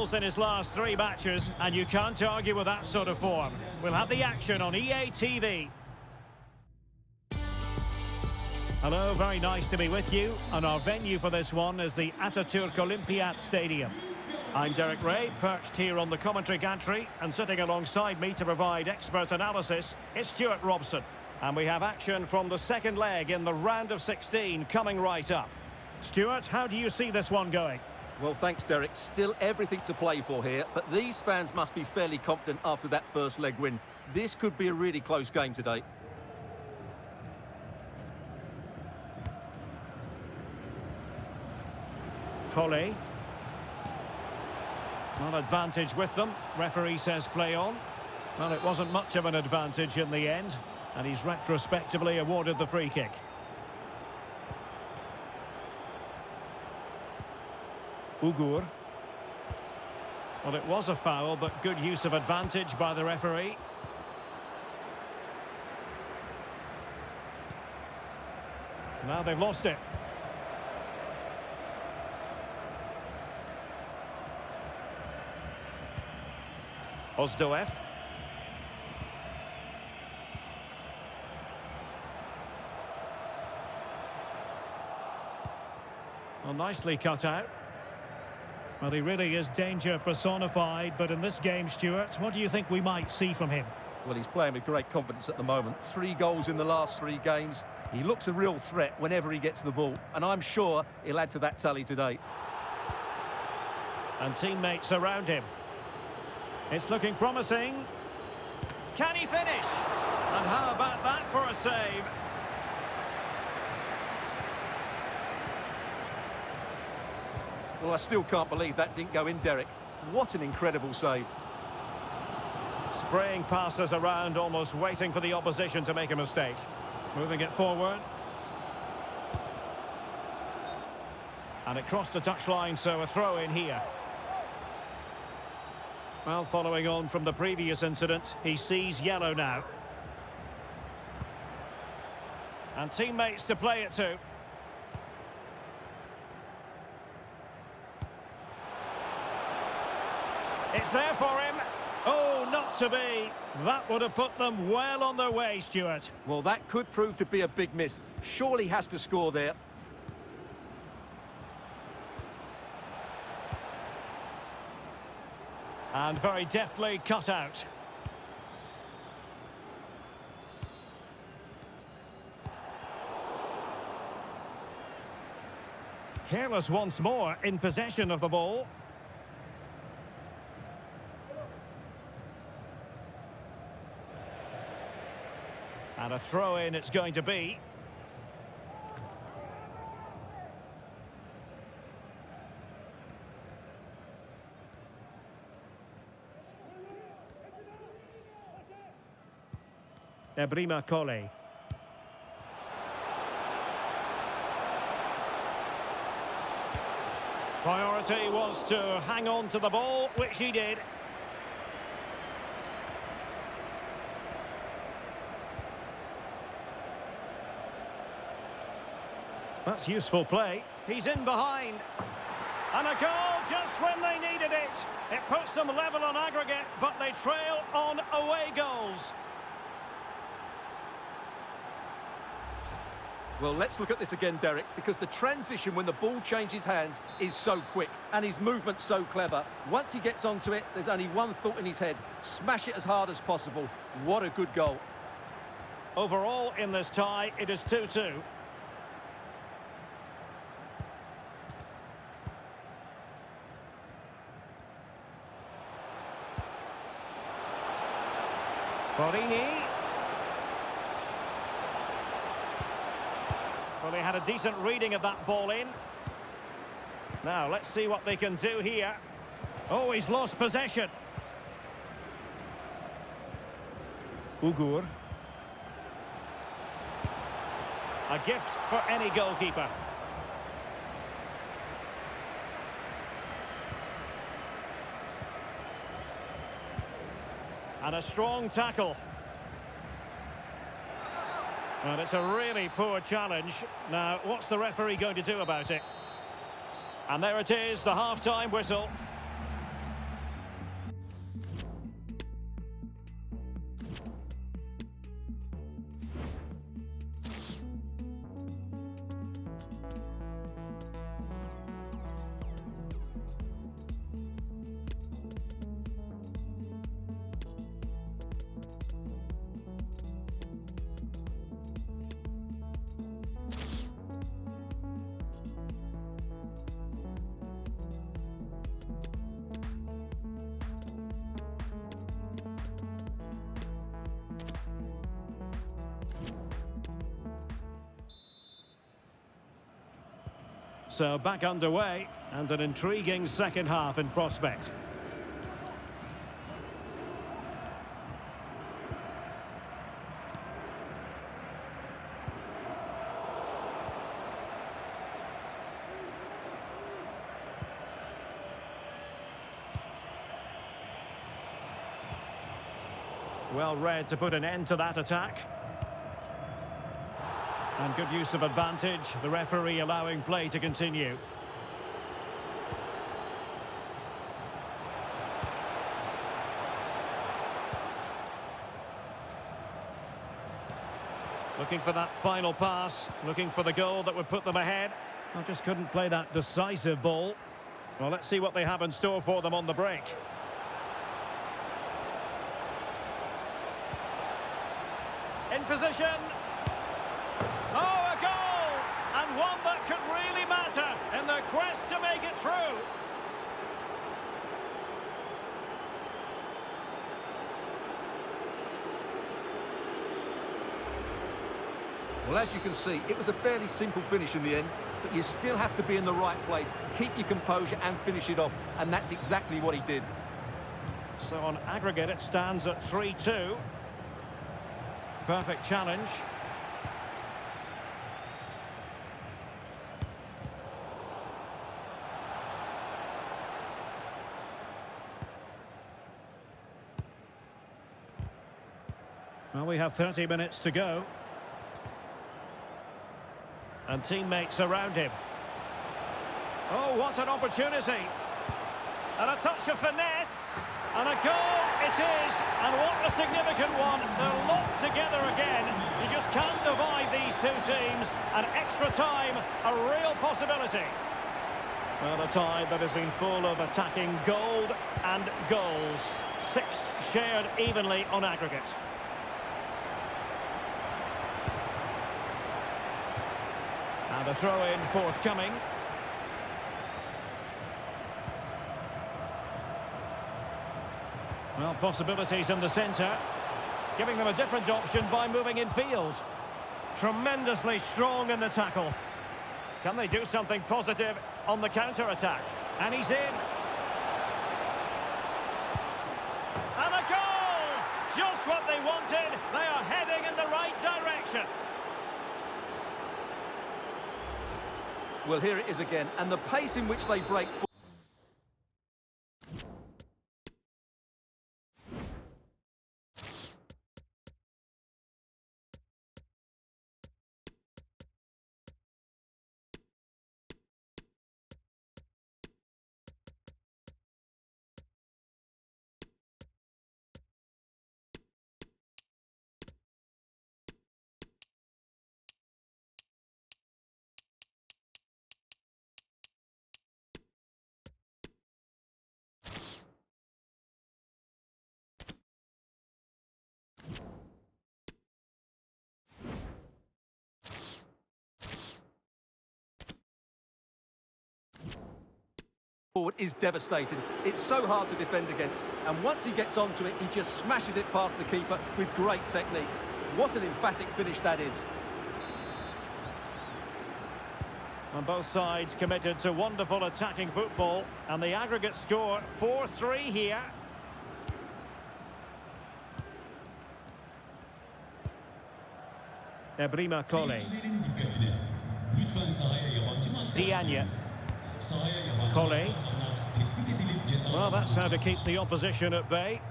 goals in his last 3 matches, and you can't argue with that sort of form. We'll have the action on EA TV. Hello, very nice to be with you, and our venue for this one is the Atatürk Olympiad Stadium. I'm Derek Ray, perched here on the commentary gantry, and sitting alongside me to provide expert analysis is Stuart Robson. And we have action from the second leg in the round of 16 coming right up. Stuart, how do you see this one going? Well, thanks, Derek. Still everything to play for here, but these fans must be fairly confident after that first leg win. This could be a really close game today. Colley. An advantage with them. Referee says play on. Well, it wasn't much of an advantage in the end, and he's retrospectively awarded the free kick. Ugur. Well, it was a foul, but good use of advantage by the referee. Now they've lost it. Ozdoev. Well, nicely cut out. Well, he really is danger personified, but in this game, Stuart, what do you think we might see from him? Well, he's playing with great confidence at the moment. 3 goals in the last 3 games. He looks a real threat whenever he gets the ball, and I'm sure he'll add to that tally today. And teammates around him. It's looking promising. Can he finish? And how about that for a save? Well, I still can't believe that didn't go in, Derek. What an incredible save. Spraying passes around, almost waiting for the opposition to make a mistake. Moving it forward. And it crossed the touchline, so a throw in here. Well, following on from the previous incident, he sees yellow now. And teammates to play it to. It's there for him. Oh, not to be. That would have put them well on their way, Stuart. Well, that could prove to be a big miss. Surely has to score there. And very deftly cut out. Careless once more in possession of the ball. And a throw-in it's going to be. Ebrima Colley. Priority was to hang on to the ball, which he did. That's useful play. He's in behind. And a goal just when they needed it. It puts them level on aggregate, but they trail on away goals. Well, let's look at this again, Derek, because the transition when the ball changes hands is so quick and his movement's so clever. Once he gets onto it, there's only one thought in his head. Smash it as hard as possible. What a good goal. Overall, in this tie, it is 2-2. Borini. Well, they had a decent reading of that ball in. Now, let's see what they can do here. Oh, he's lost possession. Ugur. A gift for any goalkeeper. And a strong tackle. Well, it's a really poor challenge. Now, what's the referee going to do about it? And there it is, the half-time whistle. So back underway, and an intriguing second half in prospect. Well read to put an end to that attack. And good use of advantage, the referee allowing play to continue. Looking for that final pass, looking for the goal that would put them ahead. I just couldn't play that decisive ball. Well, let's see what they have in store for them on the break. In position. Oh, a goal! And one that could really matter in the quest to make it through. Well, as you can see, it was a fairly simple finish in the end, but you still have to be in the right place, keep your composure and finish it off, and that's exactly what he did. So on aggregate, it stands at 3-2. Perfect challenge. Well, we have 30 minutes to go. And teammates around him. Oh, what an opportunity. And a touch of finesse. And a goal it is. And what a significant one. They're locked together again. You just can't divide these two teams. And extra time, a real possibility. Well, a tie that has been full of attacking gold and goals. 6 shared evenly on aggregate. And a throw-in forthcoming. Well, possibilities in the centre, giving them a different option by moving in field. Tremendously strong in the tackle. Can they do something positive on the counter-attack? And he's in. And a goal! Just what they wanted. They are heading in the right direction. Well, here it is again, and the pace in which they break... forward is devastating. It's so hard to defend against, and once he gets onto it, he just smashes it past the keeper with great technique. What an emphatic finish that is. On both sides committed to wonderful attacking football, and the aggregate score 4-3 here. Ebrima Kole. Diagne. Kole. Well, that's how to keep the opposition at bay.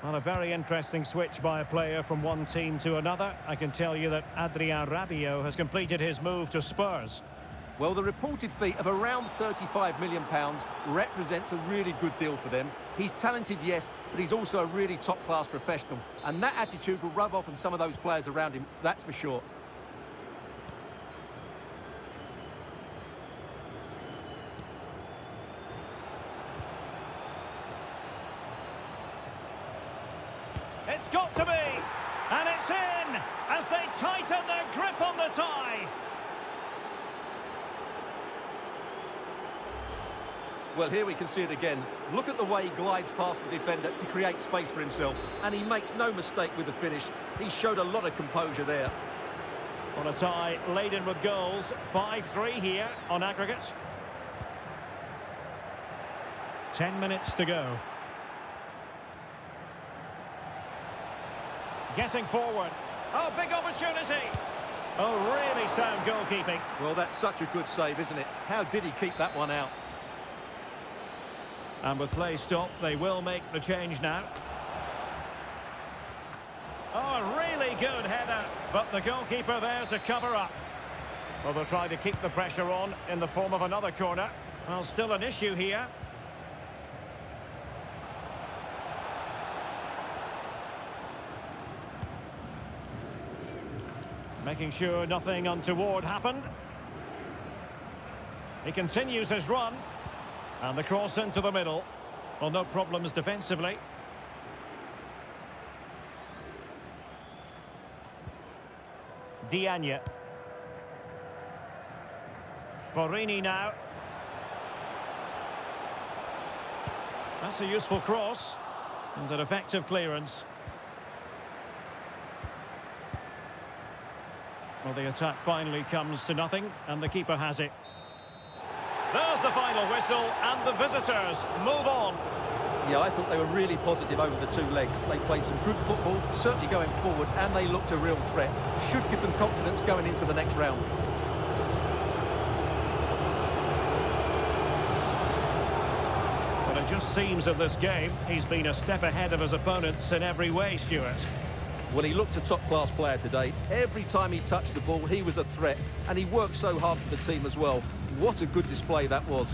Well, a very interesting switch by a player from one team to another. I can tell you that Adrien Rabiot has completed his move to Spurs. Well, the reported fee of around £35 million represents a really good deal for them. He's talented, yes, but he's also a really top-class professional. And that attitude will rub off on some of those players around him, that's for sure. It's got to be, and it's in, as they tighten their grip on the tie. Well, here we can see it again. Look at the way he glides past the defender to create space for himself, and he makes no mistake with the finish. He showed a lot of composure there. Well, a tie laden with goals. 5-3 here on aggregate. 10 minutes to go. Getting forward. Oh, big opportunity. Oh, really sound goalkeeping. Well, that's such a good save, isn't it? How did he keep that one out? And with play stopped, they will make the change now. Oh, a really good header, but the goalkeeper there to cover up. Well, they'll try to keep the pressure on in the form of another corner. Well, still an issue here. Making sure nothing untoward happened. He continues his run. And the cross into the middle. Well, no problems defensively. Diagne. Borini now. That's a useful cross. And an effective clearance. Well, the attack finally comes to nothing, and the keeper has it. There's the final whistle, and the visitors move on. Yeah, I thought they were really positive over the two legs. They played some good football, certainly going forward, and they looked a real threat. Should give them confidence going into the next round. But it just seems in this game, he's been a step ahead of his opponents in every way, Stuart. Well, he looked a top-class player today. Every time he touched the ball, he was a threat, and he worked so hard for the team as well. What a good display that was.